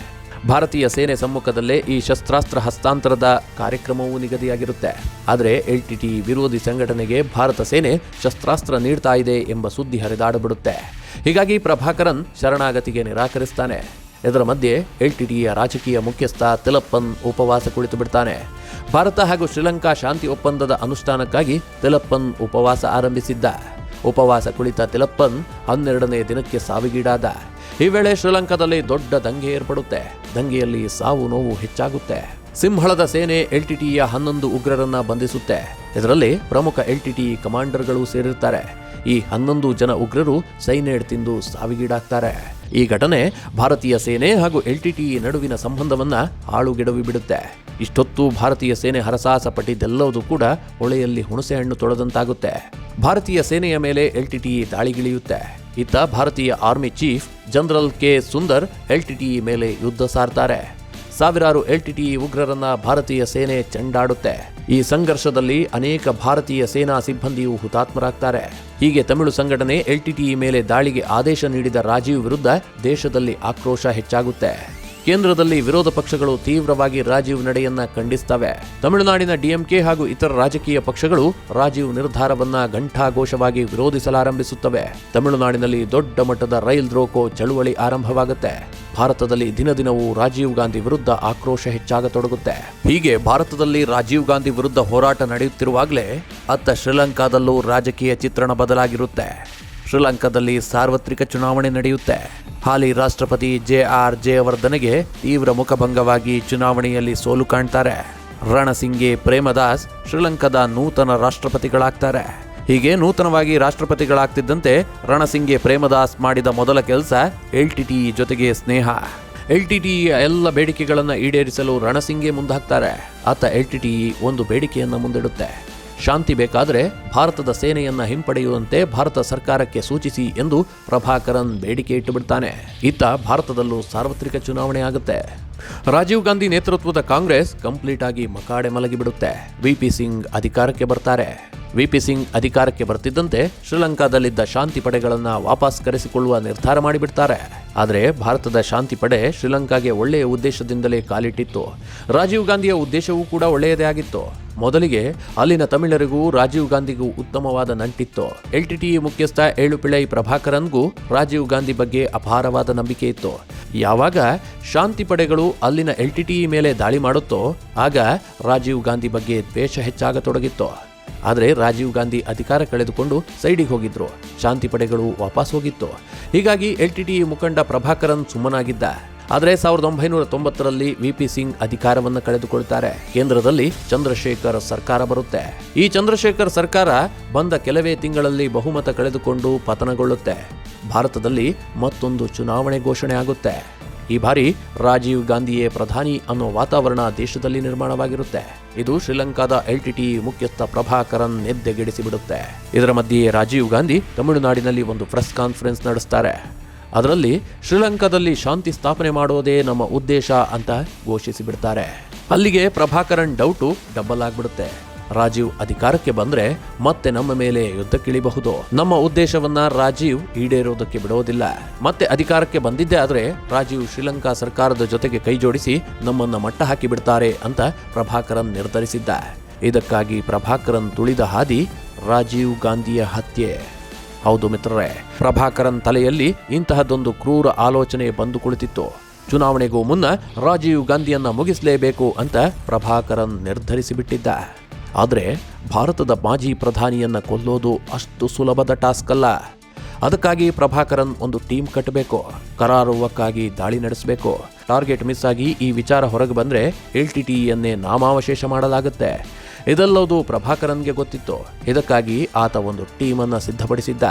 ಭಾರತೀಯ ಸೇನೆ ಸಮ್ಮುಖದಲ್ಲೇ ಈ ಶಸ್ತ್ರಾಸ್ತ್ರ ಹಸ್ತಾಂತರದ ಕಾರ್ಯಕ್ರಮವೂ ನಿಗದಿಯಾಗಿರುತ್ತೆ. ಆದರೆ LTTE ವಿರೋಧಿ ಸಂಘಟನೆಗೆ ಭಾರತ ಸೇನೆ ಶಸ್ತ್ರಾಸ್ತ್ರ ನೀಡ್ತಾ ಇದೆ ಎಂಬ ಸುದ್ದಿ ಹರಿದಾಡಬಿಡುತ್ತೆ. ಹೀಗಾಗಿ ಪ್ರಭಾಕರನ್ ಶರಣಾಗತಿಗೆ ನಿರಾಕರಿಸ್ತಾನೆ. ಇದರ ಮಧ್ಯೆ LTTEಯ ರಾಜಕೀಯ ಮುಖ್ಯಸ್ಥ ತಿಲಪ್ಪನ್ ಉಪವಾಸ ಕುಳಿತು ಬಿಡ್ತಾನೆ. ಭಾರತ ಹಾಗೂ ಶ್ರೀಲಂಕಾ ಶಾಂತಿ ಒಪ್ಪಂದದ ಅನುಷ್ಠಾನಕ್ಕಾಗಿ ತಿಲಪ್ಪನ್ ಉಪವಾಸ ಆರಂಭಿಸಿದ್ದ. ಉಪವಾಸ ಕುಳಿತ ತಿಲಪ್ಪನ್ 12ನೇ ದಿನಕ್ಕೆ ಸಾವಿಗೀಡಾದ. ಈ ವೇಳೆ ಶ್ರೀಲಂಕಾದಲ್ಲಿ ದೊಡ್ಡ ದಂಗೆ ಏರ್ಪಡುತ್ತೆ. ದಂಗೆಯಲ್ಲಿ ಸಾವು ನೋವು ಹೆಚ್ಚಾಗುತ್ತೆ. ಸಿಂಹಳದ ಸೇನೆ LTTEಯ 11 ಉಗ್ರರನ್ನ ಬಂಧಿಸುತ್ತೆ. ಇದರಲ್ಲಿ ಪ್ರಮುಖ LTTE ಕಮಾಂಡರ್ಗಳು ಸೇರಿರ್ತಾರೆ. ಈ 11 ಜನ ಉಗ್ರರು ಸೈನೇಡ್ ತಿಂದು ಸಾವಿಗೀಡಾಗ್ತಾರೆ. ಈ ಘಟನೆ ಭಾರತೀಯ ಸೇನೆ ಹಾಗೂ LTTE ನಡುವಿನ ಸಂಬಂಧವನ್ನ ಹಾಳುಗೆಡವಿ ಬಿಡುತ್ತೆ. ಇಷ್ಟೊತ್ತು ಭಾರತೀಯ ಸೇನೆ ಹರಸಾಹಸ ಪಟ್ಟಿದ್ದೆಲ್ಲವೂ ಕೂಡ ಹೊಳೆಯಲ್ಲಿ ಹುಣಸೆ ಹಣ್ಣು ತೊಳೆದಂತಾಗುತ್ತೆ. ಭಾರತೀಯ ಸೇನೆಯ ಮೇಲೆ LTTE ದಾಳಿಗಿಳಿಯುತ್ತೆ. ಇತ್ತ ಭಾರತೀಯ army chief general K. Sundar LTTE ಮೇಲೆ ಯುದ್ಧ ಸಾರ್ತಾರೆ. ಸಾವಿರಾರು LTTE ಉಗ್ರರನ್ನ ಭಾರತೀಯ ಸೇನೆ ಚೆಂಡಾಡುತ್ತೆ. ಈ ಸಂಘರ್ಷದಲ್ಲಿ ಅನೇಕ ಭಾರತೀಯ ಸೇನಾ ಸಿಬ್ಬಂದಿಯು ಹುತಾತ್ಮರಾಗ್ತಾರೆ. ಹೀಗೆ ತಮಿಳು ಸಂಘಟನೆ LTTE ಮೇಲೆ ದಾಳಿಗೆ ಆದೇಶ ನೀಡಿದ ರಾಜೀವ್ ವಿರುದ್ಧ ದೇಶದಲ್ಲಿ ಆಕ್ರೋಶ ಹೆಚ್ಚಾಗುತ್ತೆ. ಕೇಂದ್ರದಲ್ಲಿ ವಿರೋಧ ಪಕ್ಷಗಳು ತೀವ್ರವಾಗಿ ರಾಜೀವ್ ನಡೆಯನ್ನ ಖಂಡಿಸ್ತವೆ. ತಮಿಳುನಾಡಿನ DMK ಹಾಗೂ ಇತರ ರಾಜಕೀಯ ಪಕ್ಷಗಳು ರಾಜೀವ್ ನಿರ್ಧಾರವನ್ನ ಘಂಟಾಘೋಷವಾಗಿ ವಿರೋಧಿಸಲಾರಂಭಿಸುತ್ತವೆ. ತಮಿಳುನಾಡಿನಲ್ಲಿ ದೊಡ್ಡ ಮಟ್ಟದ ರೈಲ್ ರೋಕೋ ಚಳುವಳಿ ಆರಂಭವಾಗುತ್ತೆ. ಭಾರತದಲ್ಲಿ ದಿನದಿನವೂ ರಾಜೀವ್ ಗಾಂಧಿ ವಿರುದ್ಧ ಆಕ್ರೋಶ ಹೆಚ್ಚಾಗತೊಡಗುತ್ತೆ. ಹೀಗೆ ಭಾರತದಲ್ಲಿ ರಾಜೀವ್ ಗಾಂಧಿ ವಿರುದ್ಧ ಹೋರಾಟ ನಡೆಯುತ್ತಿರುವಾಗಲೇ ಅತ್ತ ಶ್ರೀಲಂಕಾದಲ್ಲೂ ರಾಜಕೀಯ ಚಿತ್ರಣ ಬದಲಾಗಿರುತ್ತೆ. ಶ್ರೀಲಂಕಾದಲ್ಲಿ ಸಾರ್ವತ್ರಿಕ ಚುನಾವಣೆ ನಡೆಯುತ್ತೆ. ಹಾಲಿ ರಾಷ್ಟ್ರಪತಿ JR ಜಯವರ್ಧನೆಗೆ ತೀವ್ರ ಮುಖಭಂಗವಾಗಿ ಚುನಾವಣೆಯಲ್ಲಿ ಸೋಲು ಕಾಣ್ತಾರೆ. ರಣಸಿಂಗೆ ಪ್ರೇಮದಾಸ್ ಶ್ರೀಲಂಕಾದ ನೂತನ ರಾಷ್ಟ್ರಪತಿಗಳಾಗ್ತಾರೆ. ಹೀಗೆ ನೂತನವಾಗಿ ರಾಷ್ಟ್ರಪತಿಗಳಾಗ್ತಿದ್ದಂತೆ ರಣಸಿಂಗೆ ಪ್ರೇಮದಾಸ್ ಮಾಡಿದ ಮೊದಲ ಕೆಲಸ LTTE ಜೊತೆಗೆ ಸ್ನೇಹ. LTTEಯ ಎಲ್ಲ ಬೇಡಿಕೆಗಳನ್ನು ಈಡೇರಿಸಲು ರಣಸಿಂಗೆ ಮುಂದಾಗ್ತಾರೆ. ಆತ LTTE ಒಂದು ಬೇಡಿಕೆಯನ್ನು ಮುಂದಿಡುತ್ತೆ. ಶಾಂತಿ ಬೇಕಾದರೆ ಭಾರತದ ಸೇನೆಯನ್ನ ಹಿಂಪಡೆಯುವಂತೆ ಭಾರತ ಸರ್ಕಾರಕ್ಕೆ ಸೂಚಿಸಿ ಎಂದು ಪ್ರಭಾಕರನ್ ಬೇಡಿಕೆ ಇಟ್ಟುಬಿಡ್ತಾನೆ. ಇತ್ತ ಭಾರತದಲ್ಲೂ ಸಾರ್ವತ್ರಿಕ ಚುನಾವಣೆ ಆಗುತ್ತೆ. ರಾಜೀವ್ ಗಾಂಧಿ ನೇತೃತ್ವದ ಕಾಂಗ್ರೆಸ್ ಕಂಪ್ಲೀಟ್ ಆಗಿ ಮಕಾಡೆ ಮಲಗಿಬಿಡುತ್ತೆ. VP ಸಿಂಗ್ ಅಧಿಕಾರಕ್ಕೆ ಬರ್ತಾರೆ. VP ಸಿಂಗ್ ಅಧಿಕಾರಕ್ಕೆ ಬರ್ತಿದ್ದಂತೆ ಶ್ರೀಲಂಕಾದಲ್ಲಿದ್ದ ಶಾಂತಿ ಪಡೆಗಳನ್ನ ವಾಪಸ್ ಕರೆಸಿಕೊಳ್ಳುವ ನಿರ್ಧಾರ ಮಾಡಿಬಿಡ್ತಾರೆ. ಆದರೆ ಭಾರತದ ಶಾಂತಿ ಪಡೆ ಶ್ರೀಲಂಕಾಗೆ ಒಳ್ಳೆಯ ಉದ್ದೇಶದಿಂದಲೇ ಕಾಲಿಟ್ಟಿತ್ತು. ರಾಜೀವ್ ಗಾಂಧಿಯ ಉದ್ದೇಶವೂ ಕೂಡ ಒಳ್ಳೆಯದೇ ಆಗಿತ್ತು. ಮೊದಲಿಗೆ ಅಲ್ಲಿನ ತಮಿಳರಿಗೂ ರಾಜೀವ್ ಗಾಂಧಿಗೂ ಉತ್ತಮವಾದ ನಂಟಿತ್ತು. LTTE ಮುಖ್ಯಸ್ಥ ಏಳುಪಿಳ್ಳೈ ಪ್ರಭಾಕರನ್ಗೂ ರಾಜೀವ್ ಗಾಂಧಿ ಬಗ್ಗೆ ಅಪಾರವಾದ ನಂಬಿಕೆ ಇತ್ತು. ಯಾವಾಗ ಶಾಂತಿ ಪಡೆಗಳು ಅಲ್ಲಿನ LTTE ಮೇಲೆ ದಾಳಿ ಮಾಡುತ್ತೋ ಆಗ ರಾಜೀವ್ ಗಾಂಧಿ ಬಗ್ಗೆ ದ್ವೇಷ ಹೆಚ್ಚಾಗತೊಡಗಿತ್ತು. ಆದರೆ ರಾಜೀವ್ ಗಾಂಧಿ ಅಧಿಕಾರ ಕಳೆದುಕೊಂಡು ಸೈಡಿಗೆ ಹೋಗಿದ್ರು. ಶಾಂತಿ ಪಡೆಗಳು ವಾಪಸ್ ಹೋಗಿತ್ತು. ಹೀಗಾಗಿ LTTE ಮುಖಂಡ ಪ್ರಭಾಕರನ್ ಸುಮ್ಮನಾಗಿದ್ದ. ಆದರೆ 1990ರಲ್ಲಿ VP ಸಿಂಗ್ ಅಧಿಕಾರವನ್ನು ಕಳೆದುಕೊಳ್ತಾರೆ. ಕೇಂದ್ರದಲ್ಲಿ ಚಂದ್ರಶೇಖರ್ ಸರ್ಕಾರ ಬರುತ್ತೆ. ಈ ಚಂದ್ರಶೇಖರ್ ಸರ್ಕಾರ ಬಂದ ಕೆಲವೇ ತಿಂಗಳಲ್ಲಿ ಬಹುಮತ ಕಳೆದುಕೊಂಡು ಪತನಗೊಳ್ಳುತ್ತೆ. ಭಾರತದಲ್ಲಿ ಮತ್ತೊಂದು ಚುನಾವಣೆ ಘೋಷಣೆ ಆಗುತ್ತೆ. ಈ ಬಾರಿ ರಾಜೀವ್ ಗಾಂಧಿಯೇ ಪ್ರಧಾನಿ ಅನ್ನೋ ವಾತಾವರಣ ದೇಶದಲ್ಲಿ ನಿರ್ಮಾಣವಾಗಿರುತ್ತೆ. ಇದು ಶ್ರೀಲಂಕಾದ LTTE ಮುಖ್ಯಸ್ಥ ಪ್ರಭಾಕರನ್ ಎದ್ದೆಗೆಡಿಸಿಬಿಡುತ್ತೆ. ಇದರ ಮಧ್ಯೆ ರಾಜೀವ್ ಗಾಂಧಿ ತಮಿಳುನಾಡಿನಲ್ಲಿ ಒಂದು ಪ್ರೆಸ್ ಕಾನ್ಫರೆನ್ಸ್ ನಡೆಸ್ತಾರೆ. ಅದರಲ್ಲಿ ಶ್ರೀಲಂಕಾದಲ್ಲಿ ಶಾಂತಿ ಸ್ಥಾಪನೆ ಮಾಡೋದೇ ನಮ್ಮ ಉದ್ದೇಶ ಅಂತ ಘೋಷಿಸಿಬಿಡ್ತಾರೆ. ಅಲ್ಲಿಗೆ ಪ್ರಭಾಕರನ್ ಡೌಟು ಡಬಲ್ ಆಗ್ಬಿಡುತ್ತೆ. ರಾಜೀವ್ ಅಧಿಕಾರಕ್ಕೆ ಬಂದ್ರೆ ಮತ್ತೆ ನಮ್ಮ ಮೇಲೆ ಯುದ್ಧಕ್ಕಿಳಿಬಹುದು. ನಮ್ಮ ಉದ್ದೇಶವನ್ನ ರಾಜೀವ್ ಈಡೇರೋದಕ್ಕೆ ಬಿಡೋದಿಲ್ಲ. ಮತ್ತೆ ಅಧಿಕಾರಕ್ಕೆ ಬಂದಿದ್ದೇ ಆದ್ರೆ ರಾಜೀವ್ ಶ್ರೀಲಂಕಾ ಸರ್ಕಾರದ ಜೊತೆಗೆ ಕೈಜೋಡಿಸಿ ನಮ್ಮನ್ನ ಮಟ್ಟ ಹಾಕಿ ಬಿಡ್ತಾರೆ ಅಂತ ಪ್ರಭಾಕರನ್ ನಿರ್ಧರಿಸಿದ್ದ. ಇದಕ್ಕಾಗಿ ಪ್ರಭಾಕರನ್ ತುಳಿದ ಹಾದಿ ರಾಜೀವ್ ಗಾಂಧಿಯ ಹತ್ಯೆ. ಹೌದು ಮಿತ್ರರೇ, ಪ್ರಭಾಕರನ್ ತಲೆಯಲ್ಲಿ ಇಂತಹದ್ದೊಂದು ಕ್ರೂರ ಆಲೋಚನೆ ಬಂದು ಕುಳಿತಿತ್ತು. ಚುನಾವಣೆಗೂ ಮುನ್ನ ರಾಜೀವ್ ಗಾಂಧಿಯನ್ನ ಮುಗಿಸಲೇಬೇಕು ಅಂತ ಪ್ರಭಾಕರನ್ ನಿರ್ಧರಿಸಿಬಿಟ್ಟಿದ್ದ. ಆದರೆ ಭಾರತದ ಮಾಜಿ ಪ್ರಧಾನಿಯನ್ನ ಕೊಲ್ಲೋದು ಅಷ್ಟು ಸುಲಭದ ಟಾಸ್ಕ್ ಅಲ್ಲ. ಅದಕ್ಕಾಗಿ ಪ್ರಭಾಕರನ್ ಒಂದು ಟೀಮ್ ಕಟ್ಟಬೇಕು, ಕರಾರುವಕ್ಕಾಗಿ ದಾಳಿ ನಡೆಸಬೇಕು. ಟಾರ್ಗೆಟ್ ಮಿಸ್ ಆಗಿ ಈ ವಿಚಾರ ಹೊರಗೆ ಬಂದ್ರೆ LTTEಯನ್ನೇ ನಾಮಾವಶೇಷ ಮಾಡಲಾಗುತ್ತೆ. ಇದೆಲ್ಲವೂ ಪ್ರಭಾಕರನ್ಗೆ ಗೊತ್ತಿತ್ತು. ಇದಕ್ಕಾಗಿ ಆತ ಒಂದು ಟೀಮನ್ನು ಸಿದ್ಧಪಡಿಸಿದ್ದ.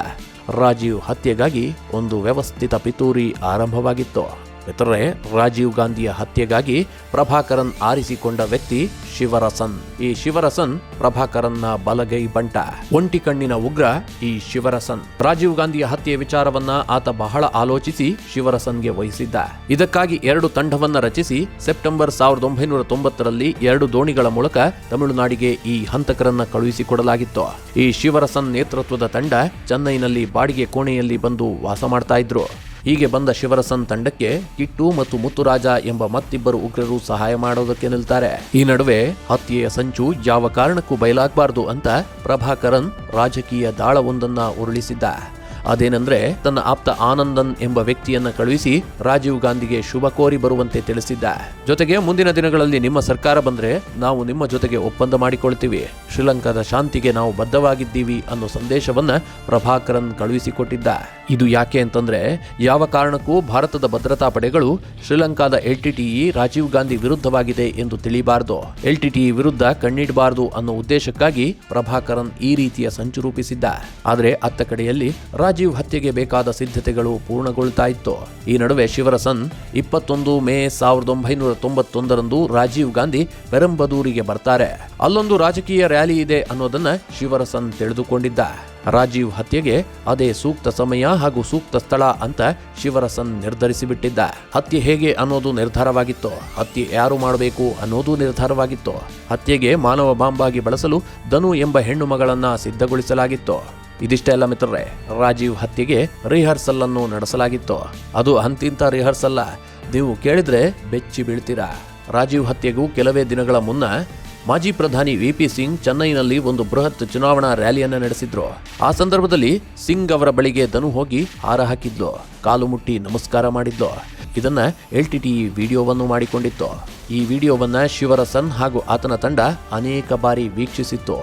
ರಾಜೀವ್ ಹತ್ಯೆಗಾಗಿ ಒಂದು ವ್ಯವಸ್ಥಿತ ಪಿತೂರಿ ಆರಂಭವಾಗಿತ್ತು. ಮಿತ್ರರೇ, ರಾಜೀವ್ ಗಾಂಧಿಯ ಹತ್ಯೆಗಾಗಿ ಪ್ರಭಾಕರನ್ ಆರಿಸಿಕೊಂಡ ವ್ಯಕ್ತಿ ಶಿವರಸನ್. ಈ ಶಿವರಸನ್ ಪ್ರಭಾಕರನ್ನ ಬಲಗೈ ಬಂಟ, ಒಂಟಿ ಕಣ್ಣಿನ ಉಗ್ರ ಈ ಶಿವರಸನ್. ರಾಜೀವ್ ಗಾಂಧಿಯ ಹತ್ಯೆ ವಿಚಾರವನ್ನ ಆತ ಬಹಳ ಆಲೋಚಿಸಿ ಶಿವರಸನ್ಗೆ ವಹಿಸಿದ್ದ. ಇದಕ್ಕಾಗಿ 2 ತಂಡವನ್ನ ರಚಿಸಿ ಸೆಪ್ಟೆಂಬರ್ 1990ರಲ್ಲಿ 2 ದೋಣಿಗಳ ಮೂಲಕ ತಮಿಳುನಾಡಿಗೆ ಈ ಹಂತಕರನ್ನ ಕಳುಹಿಸಿಕೊಡಲಾಗಿತ್ತು. ಈ ಶಿವರಸನ್ ನೇತೃತ್ವದ ತಂಡ ಚೆನ್ನೈನಲ್ಲಿ ಬಾಡಿಗೆ ಕೋಣೆಯಲ್ಲಿ ಬಂದು ವಾಸ ಮಾಡ್ತಾ ಇದ್ರು. ಹೀಗೆ ಬಂದ ಶಿವರಸನ್ ತಂಡಕ್ಕೆ ಕಿಟ್ಟು ಮತ್ತು ಮುತ್ತುರಾಜ ಎಂಬ ಮತ್ತಿಬ್ಬರು ಉಗ್ರರು ಸಹಾಯ ಮಾಡೋದಕ್ಕೆ ನಿಲ್ತಾರೆ. ಈ ನಡುವೆ ಹತ್ಯೆಯ ಸಂಚು ಯಾವ ಕಾರಣಕ್ಕೂ ಬಯಲಾಗಬಾರದು ಅಂತ ಪ್ರಭಾಕರನ್ ರಾಜಕೀಯ ದಾಳವೊಂದನ್ನ ಉರುಳಿಸಿದ್ದ. ಅದೇನೆಂದ್ರೆ, ತನ್ನ ಆಪ್ತ ಆನಂದನ್ ಎಂಬ ವ್ಯಕ್ತಿಯನ್ನ ಕಳುಹಿಸಿ ರಾಜೀವ್ ಗಾಂಧಿಗೆ ಶುಭ ಕೋರಿ ಬರುವಂತೆ ತಿಳಿಸಿದ್ದ. ಜೊತೆಗೆ ಮುಂದಿನ ದಿನಗಳಲ್ಲಿ ನಿಮ್ಮ ಸರ್ಕಾರ ಬಂದ್ರೆ ನಾವು ನಿಮ್ಮ ಜೊತೆಗೆ ಒಪ್ಪಂದ ಮಾಡಿಕೊಳ್ತೀವಿ, ಶ್ರೀಲಂಕಾದ ಶಾಂತಿಗೆ ನಾವು ಬದ್ಧವಾಗಿದ್ದೀವಿ ಅನ್ನೋ ಸಂದೇಶವನ್ನ ಪ್ರಭಾಕರನ್ ಕಳುಹಿಸಿಕೊಟ್ಟಿದ್ದ. ಇದು ಯಾಕೆ ಅಂತಂದ್ರೆ, ಯಾವ ಕಾರಣಕ್ಕೂ ಭಾರತದ ಭದ್ರತಾ ಪಡೆಗಳು ಶ್ರೀಲಂಕಾದ LTTE ರಾಜೀವ್ ಗಾಂಧಿ ವಿರುದ್ಧವಾಗಿದೆ ಎಂದು ತಿಳಿಬಾರದು, LTTE ವಿರುದ್ಧ ಕಣ್ಣಿಡಬಾರದು ಅನ್ನೋ ಉದ್ದೇಶಕ್ಕಾಗಿ ಪ್ರಭಾಕರನ್ ಈ ರೀತಿಯ ಸಂಚು ರೂಪಿಸಿದ್ದ. ಆದರೆ ಅತ್ತ ಕಡೆಯಲ್ಲಿ ರಾಜೀವ್ ಹತ್ಯೆಗೆ ಬೇಕಾದ ಸಿದ್ಧತೆಗಳು ಪೂರ್ಣಗೊಳ್ತಾ ಇತ್ತು. ಈ ನಡುವೆ ಶಿವರಸನ್ 21 ಮೇ 1991ರಂದು ರಾಜೀವ್ ಗಾಂಧಿ ಪೆರಂಬದೂರಿಗೆ ಬರ್ತಾರೆ. ಅಲ್ಲೊಂದು ರಾಜಕೀಯ ರ್ಯಾಲಿ ಇದೆ ಅನ್ನೋದನ್ನ ಶಿವರಸನ್ ತಿಳಿದುಕೊಂಡಿದ್ದ. ರಾಜೀವ್ ಹತ್ಯೆಗೆ ಅದೇ ಸೂಕ್ತ ಸಮಯ ಹಾಗೂ ಸೂಕ್ತ ಸ್ಥಳ ಅಂತ ಶಿವರಸನ್ ನಿರ್ಧರಿಸಿಬಿಟ್ಟಿದ್ದ. ಹತ್ಯೆ ಹೇಗೆ ಅನ್ನೋದು ನಿರ್ಧಾರವಾಗಿತ್ತು, ಹತ್ಯೆ ಯಾರು ಮಾಡಬೇಕು ಅನ್ನೋದು ನಿರ್ಧಾರವಾಗಿತ್ತು. ಹತ್ಯೆಗೆ ಮಾನವ ಬಾಂಬಾಗಿ ಬಳಸಲು ಧನು ಎಂಬ ಹೆಣ್ಣು ಮಗಳನ್ನ ಸಿದ್ಧಗೊಳಿಸಲಾಗಿತ್ತು. ಇದಿಷ್ಟೇ ಅಲ್ಲ ಮಿತ್ರರೇ, ರಾಜೀವ್ ಹತ್ಯೆಗೆ ರಿಹರ್ಸಲ್ ಅನ್ನು ನಡೆಸಲಾಗಿತ್ತು. ಅದು ಅಂತಿಂತ ರಿಹರ್ಸಲ್ಲ, ನೀವು ಕೇಳಿದ್ರೆ ಬೆಚ್ಚಿ ಬೀಳ್ತೀರಾ. ರಾಜೀವ್ ಹತ್ಯೆಗೂ ಕೆಲವೇ ದಿನಗಳ ಮುನ್ನ ಮಾಜಿ ಪ್ರಧಾನಿ VP ಸಿಂಗ್ ಚೆನ್ನೈನಲ್ಲಿ ಒಂದು ಬೃಹತ್ ಚುನಾವಣಾ ರ್ಯಾಲಿಯನ್ನು ನಡೆಸಿದ್ರು. ಆ ಸಂದರ್ಭದಲ್ಲಿ ಸಿಂಗ್ ಅವರ ಬಳಿಗೆ ಧನು ಹೋಗಿ ಹಾರ ಹಾಕಿದ್ಲು, ಕಾಲು ಮುಟ್ಟಿ ನಮಸ್ಕಾರ ಮಾಡಿದ್ಲು. ಇದನ್ನ LTTE ವಿಡಿಯೋವನ್ನು ಮಾಡಿಕೊಂಡಿತ್ತು. ಈ ವಿಡಿಯೋವನ್ನ ಶಿವರಸನ್ ಹಾಗೂ ಆತನ ತಂಡ ಅನೇಕ ಬಾರಿ ವೀಕ್ಷಿಸಿತ್ತು.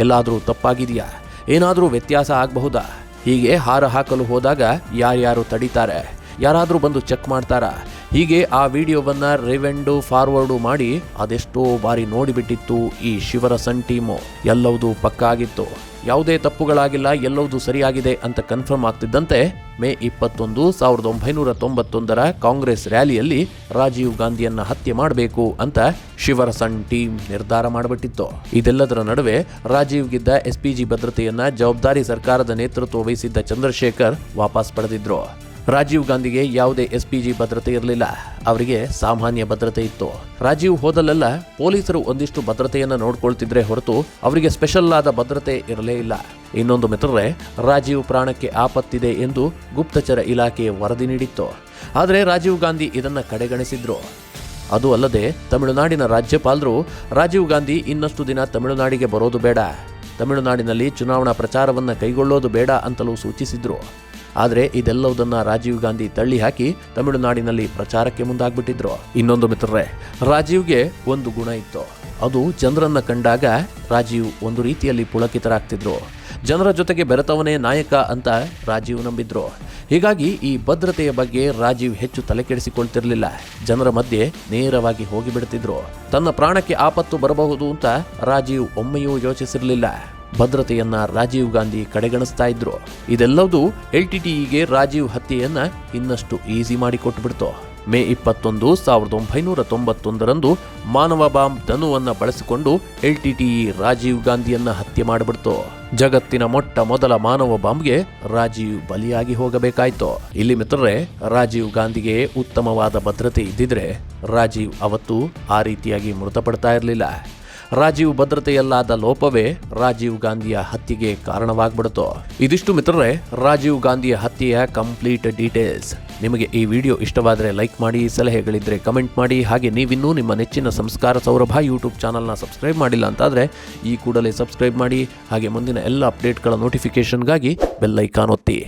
ಎಲ್ಲಾದರೂ ತಪ್ಪಾಗಿದೆಯಾ, ಏನಾದರೂ ವ್ಯತ್ಯಾಸ ಆಗಬಹುದಾ, ಹೀಗೆ ಹಾರ ಹಾಕಲು ಹೋದಾಗ ಯಾರ್ಯಾರು ತಡೀತಾರೆ, ಯಾರಾದರೂ ಬಂದು ಚೆಕ್ ಮಾಡ್ತಾರಾ, ಹೀಗೆ ಆ ವಿಡಿಯೋವನ್ನ ರಿವೆಂಡು ಫಾರ್ವರ್ಡು ಮಾಡಿ ಅದೆಷ್ಟೋ ಬಾರಿ ನೋಡಿಬಿಟ್ಟಿತ್ತು ಈ ಶಿವರಸನ್ ಟೀಮು. ಎಲ್ಲವೂ ಪಕ್ಕಾ ಆಗಿತ್ತು, ಯಾವುದೇ ತಪ್ಪುಗಳಾಗಿಲ್ಲ, ಎಲ್ಲವೂ ಸರಿಯಾಗಿದೆ ಅಂತ ಕನ್ಫರ್ಮ್ ಆಗ್ತಿದ್ದಂತೆ ಮೇ 21, 1991ರ ಕಾಂಗ್ರೆಸ್ ರ್ಯಾಲಿಯಲ್ಲಿ ರಾಜೀವ್ ಗಾಂಧಿಯನ್ನ ಹತ್ಯೆ ಮಾಡಬೇಕು ಅಂತ ಶಿವರಸನ್ ಟೀಮ್ ನಿರ್ಧಾರ ಮಾಡಿಬಿಟ್ಟಿತ್ತು. ಇದೆಲ್ಲದರ ನಡುವೆ ರಾಜೀವ್ಗಿದ್ದ SPG ಭದ್ರತೆಯನ್ನ ಜವಾಬ್ದಾರಿ ಸರ್ಕಾರದ ನೇತೃತ್ವ ವಹಿಸಿದ್ದ ಚಂದ್ರಶೇಖರ್ ವಾಪಸ್ ಪಡೆದಿದ್ರು. ರಾಜೀವ್ ಗಾಂಧಿಗೆ ಯಾವುದೇ SPG ಭದ್ರತೆ ಇರಲಿಲ್ಲ, ಅವರಿಗೆ ಸಾಮಾನ್ಯ ಭದ್ರತೆ ಇತ್ತು. ರಾಜೀವ್ ಹೋದಲ್ಲೆಲ್ಲ ಪೊಲೀಸರು ಒಂದಿಷ್ಟು ಭದ್ರತೆಯನ್ನು ನೋಡ್ಕೊಳ್ತಿದ್ರೆ ಹೊರತು ಅವರಿಗೆ ಸ್ಪೆಷಲ್ ಆದ ಭದ್ರತೆ ಇರಲೇ ಇಲ್ಲ. ಇನ್ನೊಂದು ಮಿತ್ರರೇ, ರಾಜೀವ್ ಪ್ರಾಣಕ್ಕೆ ಆಪತ್ತಿದೆ ಎಂದು ಗುಪ್ತಚರ ಇಲಾಖೆ ವರದಿ ನೀಡಿತ್ತು. ಆದರೆ ರಾಜೀವ್ ಗಾಂಧಿ ಇದನ್ನ ಕಡೆಗಣಿಸಿದ್ರು. ಅದು ಅಲ್ಲದೆ ತಮಿಳುನಾಡಿನ ರಾಜ್ಯಪಾಲರು ರಾಜೀವ್ ಗಾಂಧಿ ಇನ್ನಷ್ಟು ದಿನ ತಮಿಳುನಾಡಿಗೆ ಬರೋದು ಬೇಡ, ತಮಿಳುನಾಡಿನಲ್ಲಿ ಚುನಾವಣಾ ಪ್ರಚಾರವನ್ನು ಕೈಗೊಳ್ಳೋದು ಬೇಡ ಅಂತಲೂ ಸೂಚಿಸಿದ್ರು. ಆದರೆ ಇದೆಲ್ಲವುದನ್ನ ರಾಜೀವ್ ಗಾಂಧಿ ತಳ್ಳಿ ಹಾಕಿ ತಮಿಳುನಾಡಿನಲ್ಲಿ ಪ್ರಚಾರಕ್ಕೆ ಮುಂದಾಗ್ಬಿಟ್ಟಿದ್ರು. ಇನ್ನೊಂದು ಮಿತ್ರರೇ, ರಾಜೀವ್ಗೆ ಒಂದು ಗುಣ ಇತ್ತು, ಅದು ಜನರನ್ನ ಕಂಡಾಗ ರಾಜೀವ್ ಒಂದು ರೀತಿಯಲ್ಲಿ ಪುಳಕಿತರಾಗ್ತಿದ್ರು. ಜನರ ಜೊತೆಗೆ ಬೆರೆತವನೇ ನಾಯಕ ಅಂತ ರಾಜೀವ್ ನಂಬಿದ್ರು. ಹೀಗಾಗಿ ಈ ಭದ್ರತೆಯ ಬಗ್ಗೆ ರಾಜೀವ್ ಹೆಚ್ಚು ತಲೆ ಕೆಡಿಸಿಕೊಳ್ತಿರ್ಲಿಲ್ಲ. ಜನರ ಮಧ್ಯೆ ನೇರವಾಗಿ ಹೋಗಿಬಿಡ್ತಿದ್ರು. ತನ್ನ ಪ್ರಾಣಕ್ಕೆ ಆಪತ್ತು ಬರಬಹುದು ಅಂತ ರಾಜೀವ್ ಒಮ್ಮೆಯೂ ಯೋಚಿಸಿರಲಿಲ್ಲ. ಭದ್ರತೆಯನ್ನ ರಾಜೀವ್ ಗಾಂಧಿ ಕಡೆಗಣಿಸ್ತಾ ಇದ್ರು. ಇದೆಲ್ಲವೂ LTTEಗೆ ರಾಜೀವ್ ಹತ್ಯೆಯನ್ನ ಇನ್ನಷ್ಟು ಈಸಿ ಮಾಡಿಕೊಟ್ಬಿಡ್ತು. ಮೇ 21, 1991ರಂದು ಮಾನವ ಬಾಂಬ್ ಧನುವನ್ನ ಬಳಸಿಕೊಂಡು LTTE ರಾಜೀವ್ ಗಾಂಧಿಯನ್ನ ಹತ್ಯೆ ಮಾಡಿಬಿಡ್ತು. ಜಗತ್ತಿನ ಮೊಟ್ಟ ಮೊದಲ ಮಾನವ ಬಾಂಬ್ಗೆ ರಾಜೀವ್ ಬಲಿಯಾಗಿ ಹೋಗಬೇಕಾಯ್ತು. ಇಲ್ಲಿ ಮಿತ್ರರೇ, ರಾಜೀವ್ ಗಾಂಧಿಗೆ ಉತ್ತಮವಾದ ಭದ್ರತೆ ಇದ್ದಿದ್ರೆ ರಾಜೀವ್ ಅವತ್ತು ಆ ರೀತಿಯಾಗಿ ಮೃತಪಡ್ತಾ ಇರಲಿಲ್ಲ. ರಾಜೀವ್ ಭದ್ರತೆಯಲ್ಲಾದ ಲೋಪವೇ ರಾಜೀವ್ ಗಾಂಧಿಯ ಹತ್ಯೆಗೆ ಕಾರಣವಾಗ್ಬಿಡ್ತು. ಇದಿಷ್ಟು ಮಿತ್ರರೇ ರಾಜೀವ್ ಗಾಂಧಿಯ ಹತ್ಯೆಯ ಕಂಪ್ಲೀಟ್ ಡೀಟೇಲ್ಸ್. ನಿಮಗೆ ಈ ವಿಡಿಯೋ ಇಷ್ಟವಾದರೆ ಲೈಕ್ ಮಾಡಿ, ಸಲಹೆಗಳಿದ್ರೆ ಕಮೆಂಟ್ ಮಾಡಿ. ಹಾಗೆ ನೀವಿನ್ನೂ ನಿಮ್ಮ ನೆಚ್ಚಿನ ಸಂಸ್ಕಾರ ಸೌರಭ ಯೂಟ್ಯೂಬ್ ಚಾನಲ್ನ ಸಬ್ಸ್ಕ್ರೈಬ್ ಮಾಡಿಲ್ಲ ಅಂತಾದರೆ ಈ ಕೂಡಲೇ ಸಬ್ಸ್ಕ್ರೈಬ್ ಮಾಡಿ. ಹಾಗೆ ಮುಂದಿನ ಎಲ್ಲ ಅಪ್ಡೇಟ್ಗಳ ನೋಟಿಫಿಕೇಷನ್ಗಾಗಿ ಬೆಲ್ ಐಕಾನ್ ಒತ್ತಿ.